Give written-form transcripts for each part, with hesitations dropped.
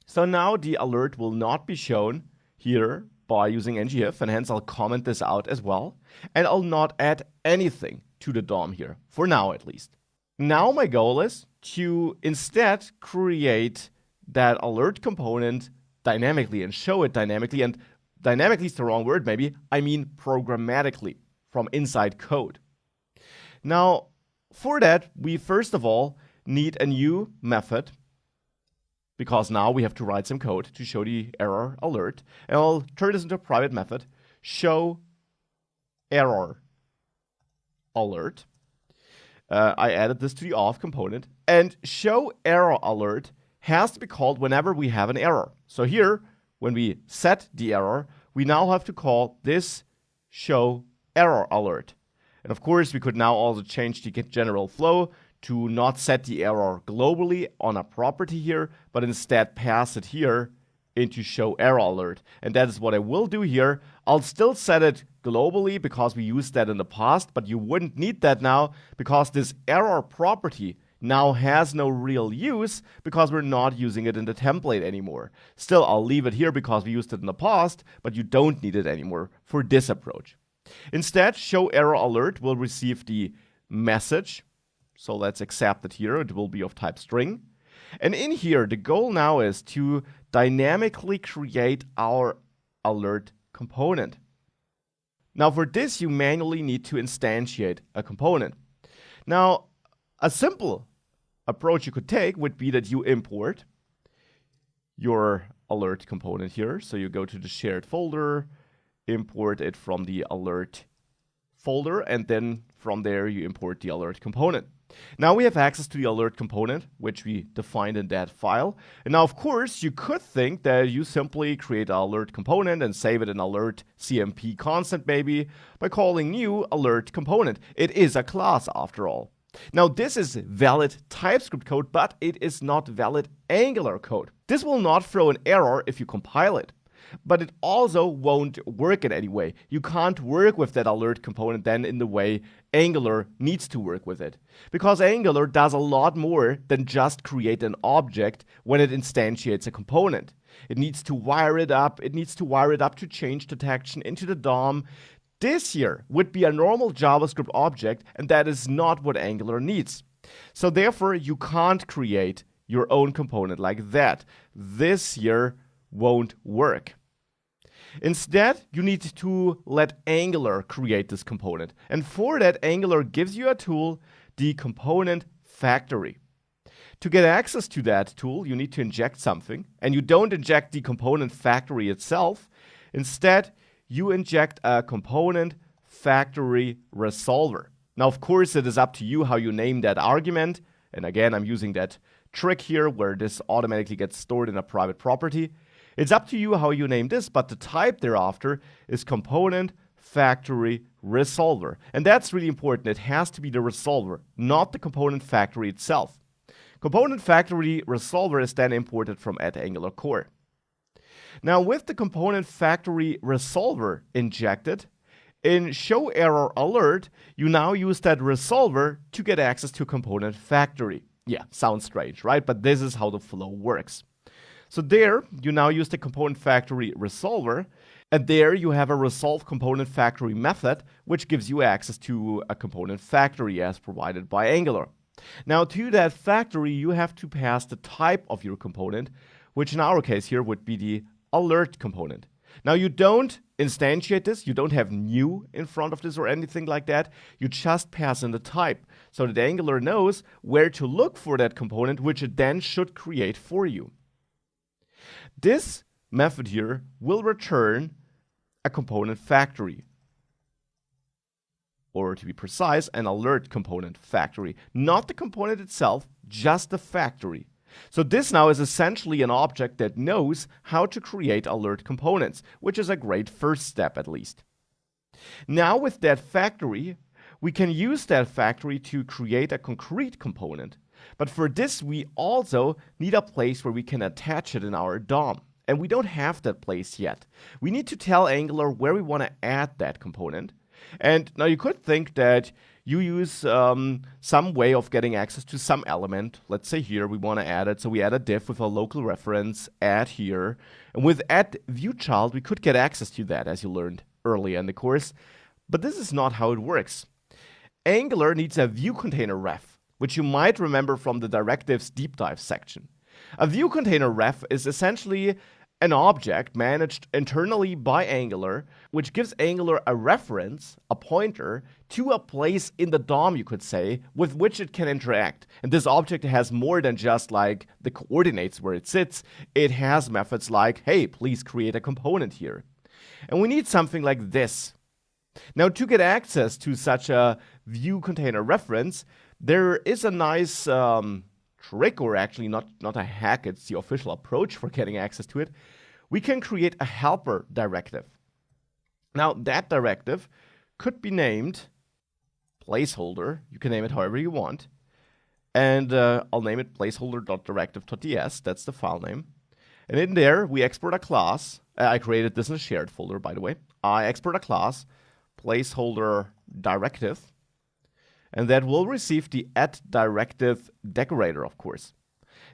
So now the alert will not be shown here by using ngIf, and hence I'll comment this out as well. And I'll not add anything to the DOM here, for now at least. Now my goal is to instead create that alert component dynamically and show it dynamically. And dynamically is the wrong word maybe, I mean programmatically from inside code. Now for that, we first of all need a new method, because now we have to write some code to show the error alert. And I'll turn this into a private method, show error alert. I added this to the auth component, and show error alert has to be called whenever we have an error. So here, when we set the error, we now have to call this show error alert. And of course, we could now also change the general flow to not set the error globally on a property here, but instead pass it here into show error alert. And that is what I will do here. I'll still set it globally because we used that in the past, but you wouldn't need that now because this error property now has no real use because we're not using it in the template anymore. Still, I'll leave it here because we used it in the past, but you don't need it anymore for this approach. Instead, show error alert will receive the message. So let's accept it here. It will be of type string. And in here, the goal now is to dynamically create our alert component. Now for this, you manually need to instantiate a component. Now, a simple approach you could take would be that you import your alert component here. So you go to the shared folder, import it from the alert folder, and then from there you import the alert component. Now we have access to the alert component, which we defined in that file. And now, of course, you could think that you simply create an alert component and save it in alert CMP constant maybe by calling new alert component. It is a class after all. Now this is valid TypeScript code, but it is not valid Angular code. This will not throw an error if you compile it. But it also won't work in any way. You can't work with that alert component then in the way Angular needs to work with it. Because Angular does a lot more than just create an object when it instantiates a component. It needs to wire it up. It needs to wire it up to change detection into the DOM. This here would be a normal JavaScript object, and that is not what Angular needs. So therefore, you can't create your own component like that. This here won't work. Instead, you need to let Angular create this component. And for that, Angular gives you a tool, the component factory. To get access to that tool, you need to inject something. And you don't inject the component factory itself. Instead, you inject a component factory resolver. Now, of course, it is up to you how you name that argument. And again, I'm using that trick here where this automatically gets stored in a private property. It's up to you how you name this, but the type thereafter is component factory resolver. And that's really important. It has to be the resolver, not the component factory itself. Component factory resolver is then imported from @Angular core. Now with the component factory resolver injected, in show error alert, you now use that resolver to get access to component factory. Yeah, sounds strange, right? But this is how the flow works. So there, you now use the component factory resolver, and there you have a resolve component factory method, which gives you access to a component factory as provided by Angular. Now to that factory, you have to pass the type of your component, which in our case here would be the alert component. Now you don't instantiate this, you don't have new in front of this or anything like that, you just pass in the type, so that Angular knows where to look for that component, which it then should create for you. This method here will return a component factory, or to be precise, an alert component factory. Not the component itself, just the factory. So this now is essentially an object that knows how to create alert components, which is a great first step at least. Now with that factory, we can use that factory to create a concrete component. But for this, we also need a place where we can attach it in our DOM. And we don't have that place yet. We need to tell Angular where we want to add that component. And now you could think that you use some way of getting access to some element. Let's say here we want to add it, so we add a div with a local reference, add here. And with add view child, we could get access to that, as you learned earlier in the course. But this is not how it works. Angular needs a view container ref, which you might remember from the directives deep dive section. A view container ref is essentially an object managed internally by Angular, which gives Angular a reference, a pointer, to a place in the DOM, you could say, with which it can interact. And this object has more than just like the coordinates where it sits. It has methods like, hey, please create a component here. And we need something like this. Now, to get access to such a view container reference, there is a nice trick, or actually not a hack, it's the official approach for getting access to it. We can create a helper directive. Now, that directive could be named placeholder. You can name it however you want. And I'll name it placeholder.directive.ts. That's the file name. And in there, we export a class. I created this in a shared folder, by the way. I export a class, placeholder directive. And that will receive the add directive decorator, of course.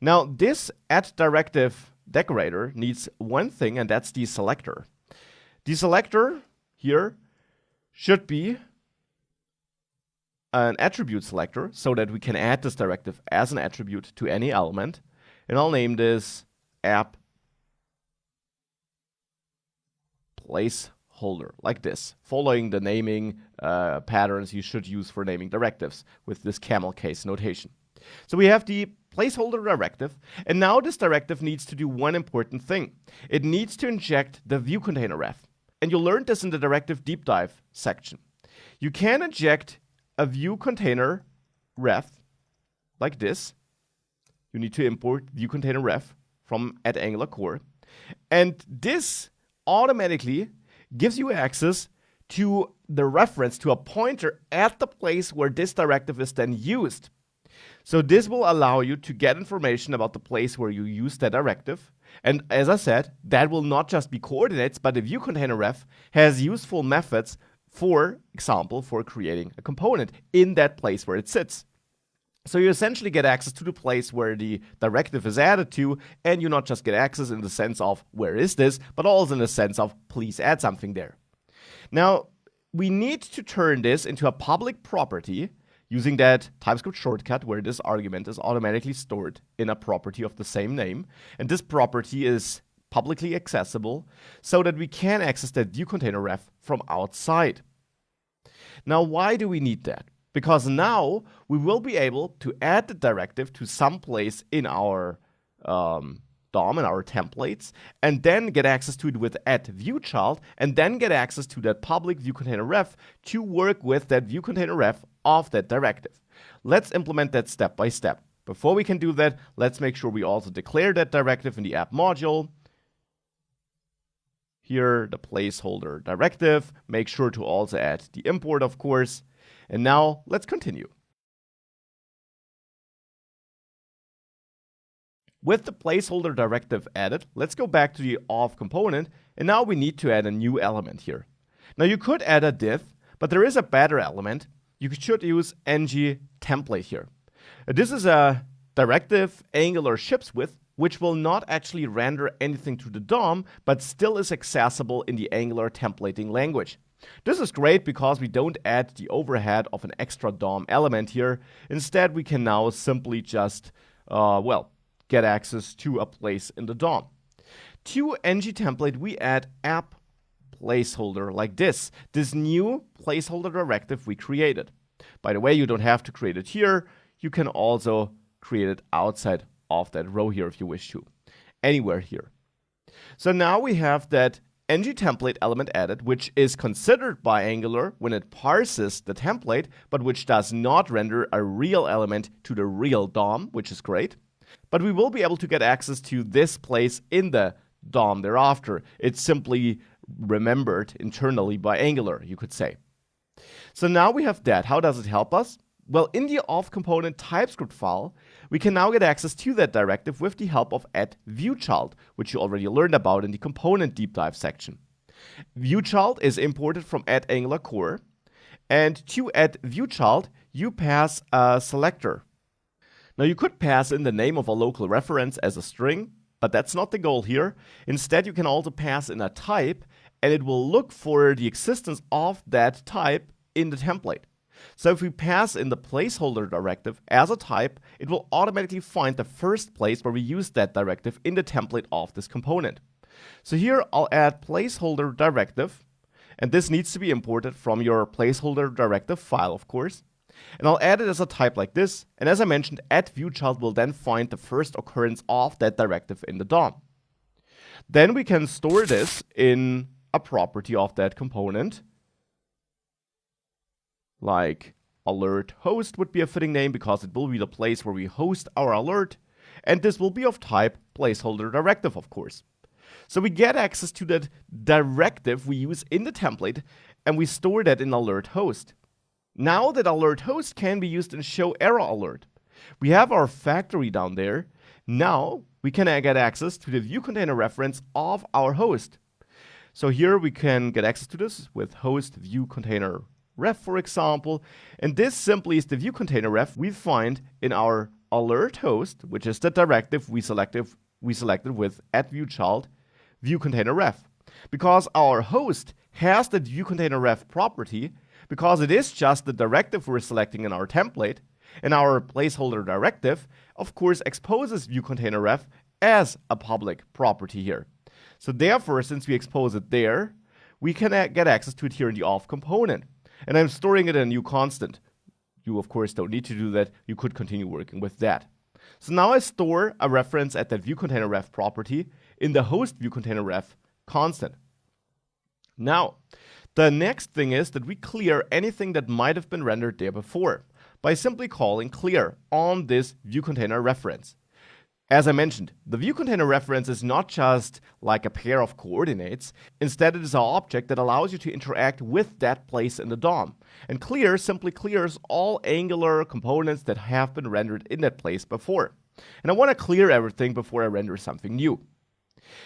Now, this add directive decorator needs one thing, and that's the selector. The selector here should be an attribute selector so that we can add this directive as an attribute to any element. And I'll name this app placeholder, like this, following the naming patterns you should use for naming directives with this camel case notation. So we have the placeholder directive, and now this directive needs to do one important thing. It needs to inject the view container ref. And you learned this in the directive deep dive section. You can inject a view container ref like this. You need to import view container ref from @Angular core. And this automatically gives you access to the reference, to a pointer at the place where this directive is then used. So this will allow you to get information about the place where you use that directive. And as I said, that will not just be coordinates, but the view container ref has useful methods, for example, for creating a component in that place where it sits. So you essentially get access to the place where the directive is added to, and you not just get access in the sense of where is this, but also in the sense of please add something there. Now, we need to turn this into a public property using that TypeScript shortcut where this argument is automatically stored in a property of the same name. And this property is publicly accessible so that we can access that view container ref from outside. Now, why do we need that? Because now we will be able to add the directive to some place in our DOM, in our templates, and then get access to it with @viewChild, and then get access to that public view container ref to work with that view container ref of that directive. Let's implement that step by step. Before we can do that, let's make sure we also declare that directive in the app module. Here, the placeholder directive. Make sure to also add the import, of course. And now, let's continue. With the placeholder directive added, let's go back to the auth component, and now we need to add a new element here. Now, you could add a div, but there is a better element. You should use ng template here. This is a directive Angular ships with, which will not actually render anything to the DOM, but still is accessible in the Angular templating language. This is great because we don't add the overhead of an extra DOM element here. Instead, we can now simply just, get access to a place in the DOM. To ng template, we add app placeholder like this new placeholder directive we created. By the way, you don't have to create it here. You can also create it outside of that row here if you wish to, anywhere here. So now we have that ng template element added, which is considered by Angular when it parses the template, but which does not render a real element to the real DOM, which is great. But we will be able to get access to this place in the DOM thereafter. It's simply remembered internally by Angular, you could say. So now we have that. How does it help us? Well, in the auth component TypeScript file, we can now get access to that directive with the help of @viewChild, which you already learned about in the component deep dive section. ViewChild is imported from @Angular core, And to add viewChild, you pass a selector. Now you could pass in the name of a local reference as a string, but that's not the goal here. Instead, you can also pass in a type, and it will look for the existence of that type in the template. So if we pass in the placeholder directive as a type, it will automatically find the first place where we use that directive in the template of this component. So here I'll add placeholder directive, and this needs to be imported from your placeholder directive file, of course. And I'll add it as a type like this, and as I mentioned, add viewChild will then find the first occurrence of that directive in the DOM. Then we can store this in a property of that component, like alert host would be a fitting name because it will be the place where we host our alert, and this will be of type placeholder directive, of course. So we get access to that directive we use in the template, and we store that in alert host. Now that alert host can be used in show error alert. We have our factory down there. Now we can get access to the view container reference of our host. So here we can get access to this with host view container ref, for example. And this simply is the view container ref we find in our alert host, which is the directive we selected with @viewChild view container ref. Because our host has the view container ref property, because it is just the directive we're selecting in our template, and our placeholder directive, of course, exposes view container ref as a public property here. So therefore, since we expose it there, we can get access to it here in the auth component. And I'm storing it in a new constant. You, of course, don't need to do that. You could continue working with that. So now I store a reference at that view container ref property in the host view container ref constant. Now, the next thing is that we clear anything that might have been rendered there before by simply calling clear on this view container reference. As I mentioned, the view container reference is not just like a pair of coordinates. Instead, it is an object that allows you to interact with that place in the DOM. And clear simply clears all Angular components that have been rendered in that place before. And I want to clear everything before I render something new.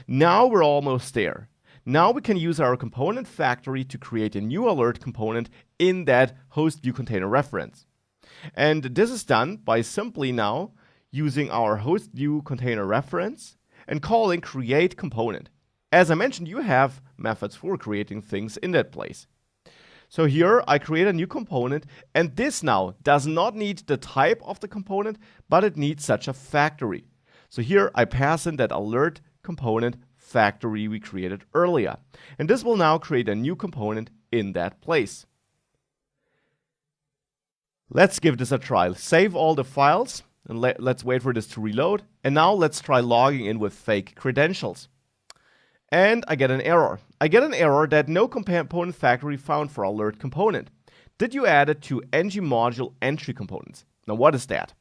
Now we're almost there. Now we can use our component factory to create a new alert component in that host view container reference. And this is done by simply now using our host view container reference and calling create component. As I mentioned, you have methods for creating things in that place. So here I create a new component, and this now does not need the type of the component, but it needs such a factory. So here I pass in that alert component factory we created earlier. And this will now create a new component in that place. Let's give this a try. Save all the files and let's wait for this to reload. And now let's try logging in with fake credentials. And I get an error. I get an error that no component factory found for alert component. Did you add it to ng module entry components? Now what is that?